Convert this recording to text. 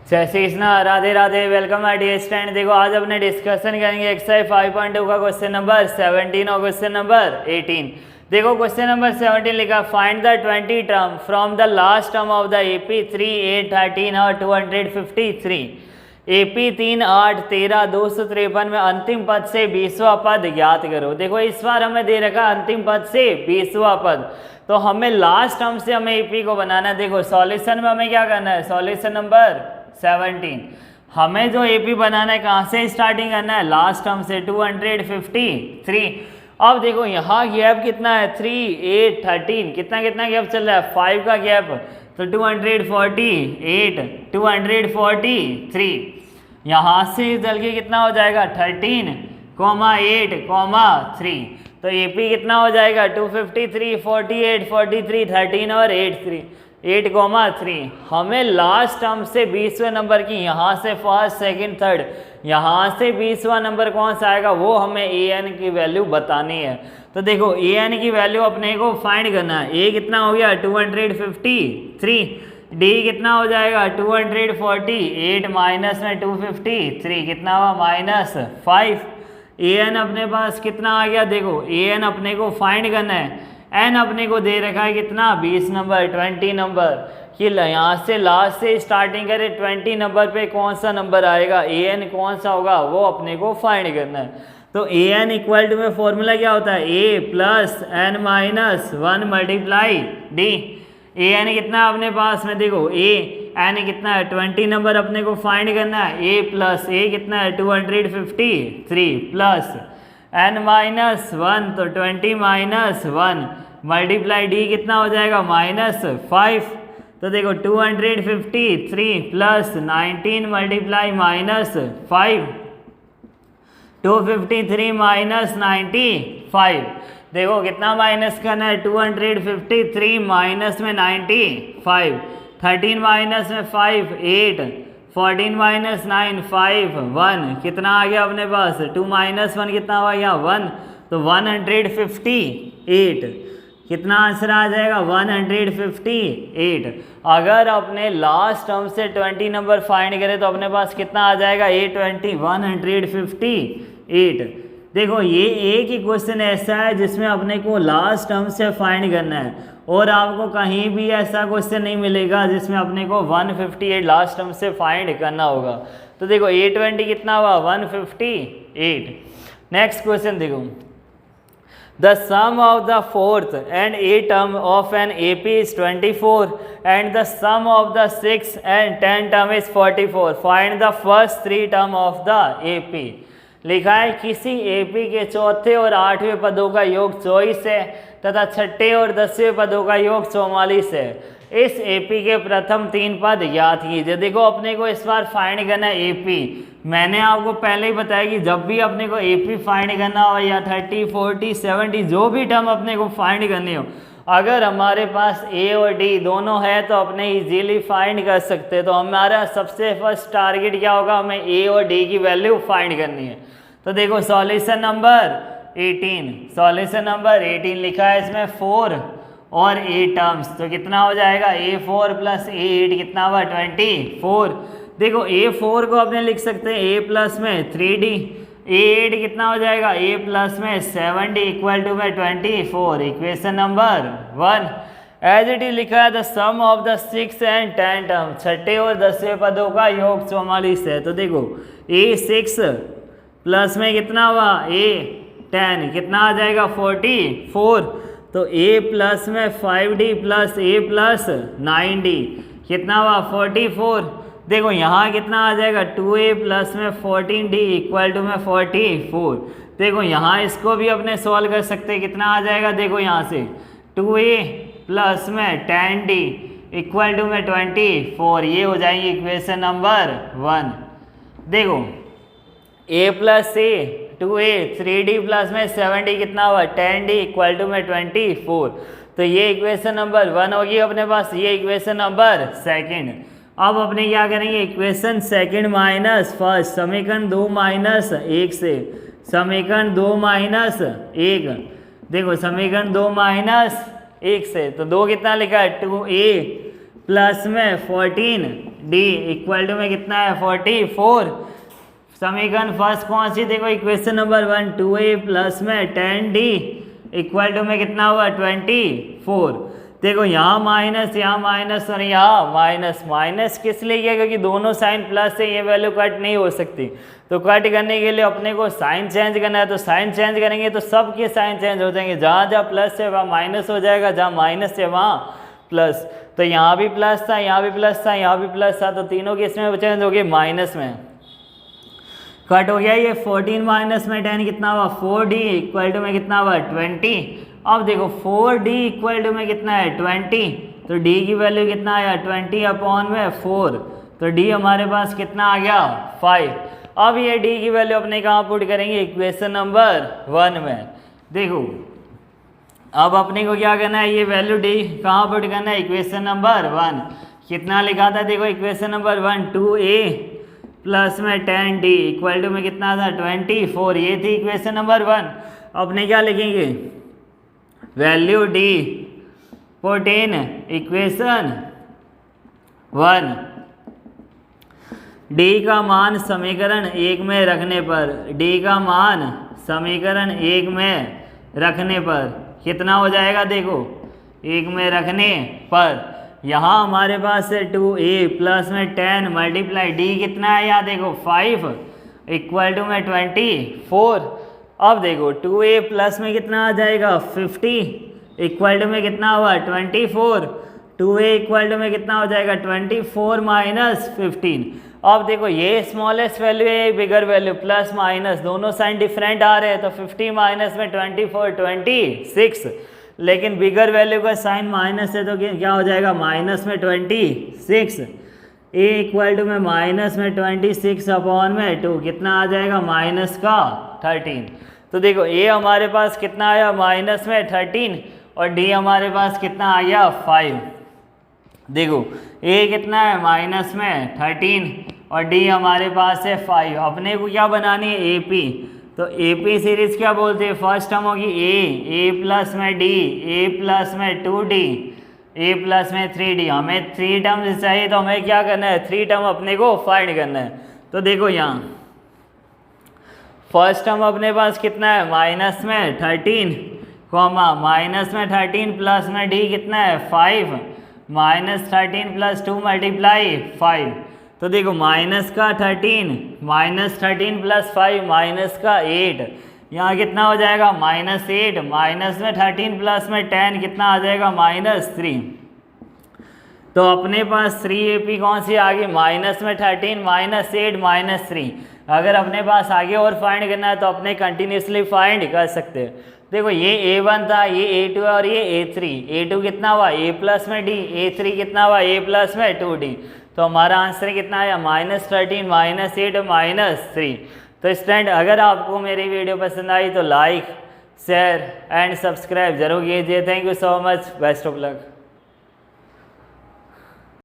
जय Shri Krishna, Radhe Radhe. Welcome my dear student. देखो आज अपने डिस्कशन करेंगे एक्सरसाइज 5.2 का क्वेश्चन नंबर 17 और क्वेश्चन नंबर 18। देखो क्वेश्चन नंबर 17 लिखा, find the 20 term from the last term of the AP 3, 8, 13 और 253। एपी 3, 8, 13, 253 में अंतिम पद से 20वां पद ज्ञात करो। देखो इस बार हमें दे रखा अंतिम पद से 20वां पद, तो हमें लास्ट टर्म से हमें एपी को बनाना है। देखो सॉल्यूशन में हमें क्या करना है, सॉल्यूशन नंबर 17 हमें जो एपी बनाना है कहाँ से स्टार्टिंग करना है, लास्ट टर्म से 253। अब देखो यहाँ गैप कितना है 3, 8, 13, कितना गैप चल रहा है 5 का गैप, तो 248, 243। यहाँ से चल के कितना हो जाएगा 13, 8, 3। तो एपी कितना हो जाएगा 253, 48, 43, 13 और 8,3। हमें लास्ट टर्म से 20वें नंबर की, यहाँ से फर्स्ट, सेकंड, थर्ड, यहाँ से 20वां नंबर कौन सा आएगा वो हमें ए एन की वैल्यू बतानी है। तो देखो ए एन की वैल्यू अपने को फाइंड करना है। ए कितना हो गया 253, डी कितना हो जाएगा 248 माइनस में 253 कितना हुआ -5। ए एन अपने पास कितना आ गया, देखो ए एन अपने को फाइंड करना है। एन अपने को दे रखा है कितना 20 नंबर, 20 नंबर कि यहाँ से लास्ट से स्टार्टिंग करें 20 नंबर पे कौन सा नंबर आएगा, ए एन कौन सा होगा वो अपने को फाइंड करना है। तो ए एन इक्वल टू में फॉर्मूला क्या होता है, A plus N minus 1 multiply D. A N कितना अपने पास में, देखो ए एन कितना है 20 नंबर अपने को फाइंड करना है। ए प्लस ए कितना है 253 प्लस एन माइनस 1 तो 20 माइनस 1 मल्टीप्लाई डी कितना हो जाएगा -5। तो देखो 253 प्लस 19 मल्टीप्लाई -5, 253 माइनस 95। देखो कितना माइनस करना है 253 माइनस में 95, 13 माइनस में 5, 8, 14 माइनस 9, 5, 1 कितना आ गया अपने पास 2 माइनस 1 कितना हुआ गया 1, तो 158 कितना आंसर आ जाएगा 158। अगर अपने लास्ट टर्म से 20 नंबर फाइंड करें तो अपने पास कितना आ जाएगा 820, 158। देखो ये एक ही क्वेश्चन ऐसा है जिसमें अपने को लास्ट टर्म से फाइंड करना है, और आपको कहीं भी ऐसा क्वेश्चन नहीं मिलेगा जिसमें अपने को 158 लास्ट टर्म से फाइंड करना होगा। तो देखो 820 कितना हुआ 158। नेक्स्ट क्वेश्चन देखो, the sum of the fourth and 8th term of an AP is 24 and the sum of the 6th and 10th term is 44। Find the first 3 term of the AP. लिखा है किसी AP के चौथे और 8वें पदों का योग 24 है तथा छठे और 10वें पदों का योग 44 है। इस एपी के प्रथम 3 पद याद कीजिए। देखो अपने को इस बार फाइंड करना है एपी। मैंने आपको पहले ही बताया कि जब भी अपने को एपी फाइंड करना हो या 30, 40, 70 जो भी टर्म अपने को फाइंड करनी हो, अगर हमारे पास ए और डी दोनों है तो अपने इजीली फाइंड कर सकते हैं। तो हमारा सबसे फर्स्ट टारगेट क्या होगा, हमें ए और डी की वैल्यू फाइंड करनी है। तो देखो सॉल्यूशन नंबर 18 लिखा है इसमें 4 और 8 टर्म्स, तो कितना हो जाएगा A4 प्लस A8 कितना हुआ 24। देखो A4 को अपने लिख सकते हैं A प्लस में 3D, A8 कितना हो जाएगा A प्लस में 7D इक्वल टू में 24। Equation number 1 as it is लिखा है the sum of the 6th and 10th term, छठे और 10वें पदों का योग 44 है। तो देखो A6 प्लस में कितना हुआ A10 कितना आ जाएगा 44, तो A प्लस में 5D plus A plus 9D कितना हुआ 44। देखो यहाँ कितना आ जाएगा 2A प्लस में 14D इक्वल टू में 44। देखो यहाँ इसको भी अपने सॉल्व कर सकते हैं, कितना आ जाएगा देखो यहाँ से 2A प्लस में 10D इक्वल टू में 24, ये हो जाएगी इक्वेशन नंबर 1। देखो A plus A 2A 3D plus में 7D कितना हुआ 10D इक्वल टू में 24, तो ये इक्वेशन नंबर 1 होगी अपने पास। ये इक्वेशन नंबर 2। अब अपने क्या करेंगे, इक्वेशन 2 माइनस फर्स्ट, समीकरण 2 माइनस 1 से समीकरण 2 माइनस 1। देखो समीकरण 2 माइनस 1 से, तो 2 कितना लिखा है 2A प्लस में 14 डी इक्वल टू में कितना है 44। समीकरण फर्स्ट कौन सी, देखो इक्वेशन नंबर 1 2a प्लस में 10d इक्वल टू में कितना हुआ 24। देखो यहाँ माइनस और यहाँ माइनस। माइनस किस लिए किया, क्योंकि दोनों साइन प्लस है, ये वैल्यू कट नहीं हो सकती। तो कट करने के लिए अपने को साइन चेंज करना है, तो साइन चेंज करेंगे तो सबके साइन चेंज हो जाएंगे। जहाँ जहाँ प्लस है वहाँ माइनस हो जाएगा, जहाँ माइनस है वहाँ प्लस। तो यहाँ भी प्लस था, यहाँ भी प्लस था, यहाँ भी प्लस था, तो तीनों के इसमें चेंज हो गए माइनस में। कट हो गया ये 14 माइनस में 10 कितना हुआ 4d इक्वल टू में कितना हुआ 20। अब देखो 4d इक्वल टू में कितना है 20, तो d की वैल्यू कितना आया 20 अपॉन में 4, तो d हमारे पास कितना आ गया 5। अब ये d की वैल्यू अपने कहाँ पुट करेंगे, इक्वेशन नंबर 1 में। देखो अब अपने को क्या करना है, ये वैल्यू d कहाँ पुट करना है, इक्वेशन नंबर 1। कितना लिखा था, देखो इक्वेशन नंबर 1 2a प्लस में 10d इक्वल टू में कितना था 24, ये थी इक्वेशन नंबर 1। अपने क्या लिखेंगे, value d put in equation 1। d का मान समीकरण 1 में रखने पर, d का मान समीकरण 1 में रखने पर कितना हो जाएगा, देखो 1 में रखने पर यहाँ हमारे पास है 2a प्लस में 10 मल्टीप्लाई d कितना है, यहाँ देखो 5 इक्वल टू में 24। अब देखो 2a प्लस में कितना आ जाएगा 50 इक्वल टू में कितना हुआ 24। 2a इक्वल टू में कितना हो जाएगा 24 माइनस 15। अब देखो ये स्मॉलेस्ट वैल्यू है, ये बिगर वैल्यू, प्लस माइनस दोनों साइन डिफरेंट आ रहे हैं, तो 50 माइनस में 24 26, लेकिन बिगर वैल्यू का साइन माइनस है तो क्या हो जाएगा माइनस में 26। a इक्वल टू में माइनस में 26 अपॉन में 2 कितना आ जाएगा माइनस का 13। तो देखो a हमारे पास कितना आया माइनस में 13 और d हमारे पास कितना आ गया 5। देखो a कितना है माइनस में 13 और d हमारे पास है 5। अपने को क्या बनानी है AP, तो AP सीरीज क्या बोलते हैं, फर्स्ट टर्म होगी a प्लस में d, a प्लस में 2d, a प्लस में 3d। हमें 3 टर्म्स चाहिए, तो हमें क्या करना है 3 टर्म अपने को फाइंड करना है। तो देखो यहाँ फर्स्ट टर्म अपने पास कितना है माइनस में 13 कॉमा माइनस में 13 प्लस में d कितना है 5 माइनस 13 प्लस 2 मल्टीप्लाई 5। तो देखो माइनस का 13 माइनस 13 प्लस 5 माइनस का 8, यहाँ कितना हो जाएगा माइनस 8 माइनस में 13 प्लस में 10 कितना आ जाएगा माइनस 3। तो अपने पास 3AP कौन सी आ गई माइनस में 13 माइनस 8 माइनस 3। अगर अपने पास आगे और फाइंड करना है तो अपने कंटिन्यूसली फाइंड कर सकते हैं। देखो ये A1 था, ये A2 है और ये A3। A2 कितना हुआ A प्लस में D, A3 कितना हुआ A प्लस में 2D। तो हमारा आंसर कितना आया माइनस 13 माइनस 8 माइनस 3। तो स्टूडेंट अगर आपको मेरी वीडियो पसंद आई तो लाइक शेयर एंड सब्सक्राइब जरूर कीजिए। Thank you so much, best of luck.